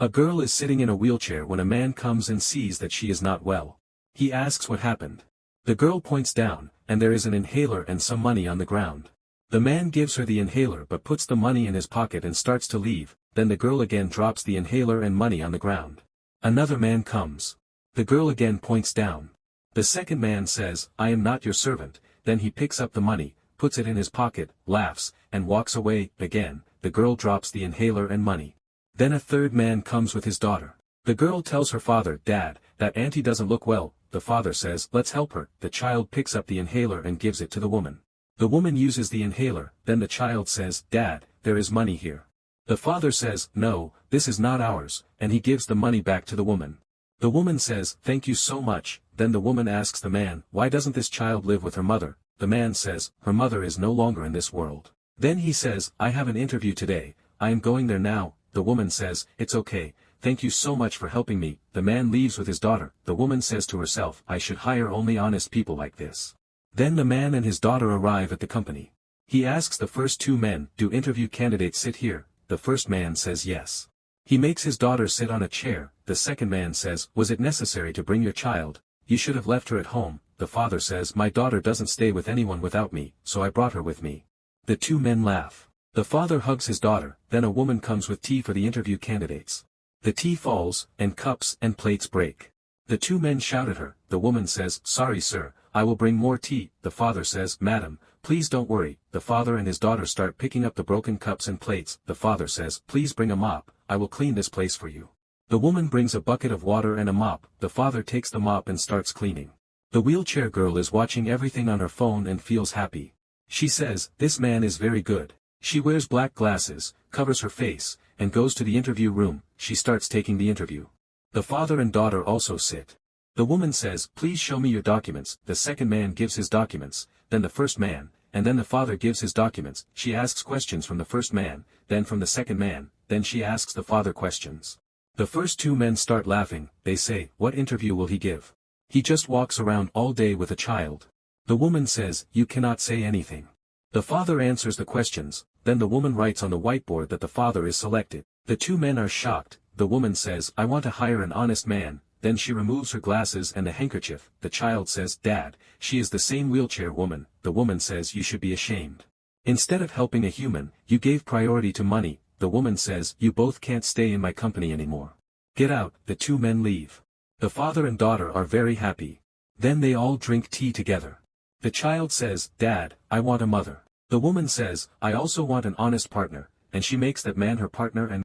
A girl is sitting in a wheelchair when a man comes and sees that she is not well. He asks what happened. The girl points down, and there is an inhaler and some money on the ground. The man gives her the inhaler but puts the money in his pocket and starts to leave, then the girl again drops the inhaler and money on the ground. Another man comes. The girl again points down. The second man says, "I am not your servant," then he picks up the money, puts it in his pocket, laughs, and walks away. Again, the girl drops the inhaler and money. Then a third man comes with his daughter. The girl tells her father, "Dad, that auntie doesn't look well." The father says, "Let's help her." The child picks up the inhaler and gives it to the woman. The woman uses the inhaler, then the child says, "Dad, there is money here." The father says, "No, this is not ours," and he gives the money back to the woman. The woman says, "Thank you so much." Then the woman asks the man, "Why doesn't this child live with her mother?" The man says, "Her mother is no longer in this world." Then he says, "I have an interview today, I am going there now." The woman says, "It's okay, thank you so much for helping me." The man leaves with his daughter. The woman says to herself, "I should hire only honest people like this." Then the man and his daughter arrive at the company. He asks the first two men, "Do interview candidates sit here?" The first man says yes. He makes his daughter sit on a chair. The second man says, "Was it necessary to bring your child? You should have left her at home." The father says, "My daughter doesn't stay with anyone without me, so I brought her with me." The two men laugh. The father hugs his daughter, then a woman comes with tea for the interview candidates. The tea falls, and cups and plates break. The two men shout at her. The woman says, "Sorry sir, I will bring more tea." The father says, "Madam, please don't worry." The father and his daughter start picking up the broken cups and plates. The father says, "Please bring a mop, I will clean this place for you." The woman brings a bucket of water and a mop. The father takes the mop and starts cleaning. The wheelchair girl is watching everything on her phone and feels happy. She says, "This man is very good." She wears black glasses, covers her face, and goes to the interview room. She starts taking the interview. The father and daughter also sit. The woman says, "Please show me your documents." The second man gives his documents, then the first man, and then the father gives his documents. She asks questions from the first man, then from the second man, then she asks the father questions. The first two men start laughing. They say, "What interview will he give? He just walks around all day with a child." The woman says, "You cannot say anything." The father answers the questions, then the woman writes on the whiteboard that the father is selected. The two men are shocked. The woman says, "I want to hire an honest man." Then she removes her glasses and the handkerchief. The child says, "Dad, she is the same wheelchair woman." The woman says, "You should be ashamed. Instead of helping a human, you gave priority to money." The woman says, "You both can't stay in my company anymore. Get out." The two men leave. The father and daughter are very happy. Then they all drink tea together. The child says, "Dad, I want a mother." The woman says, "I also want an honest partner," and she makes that man her partner and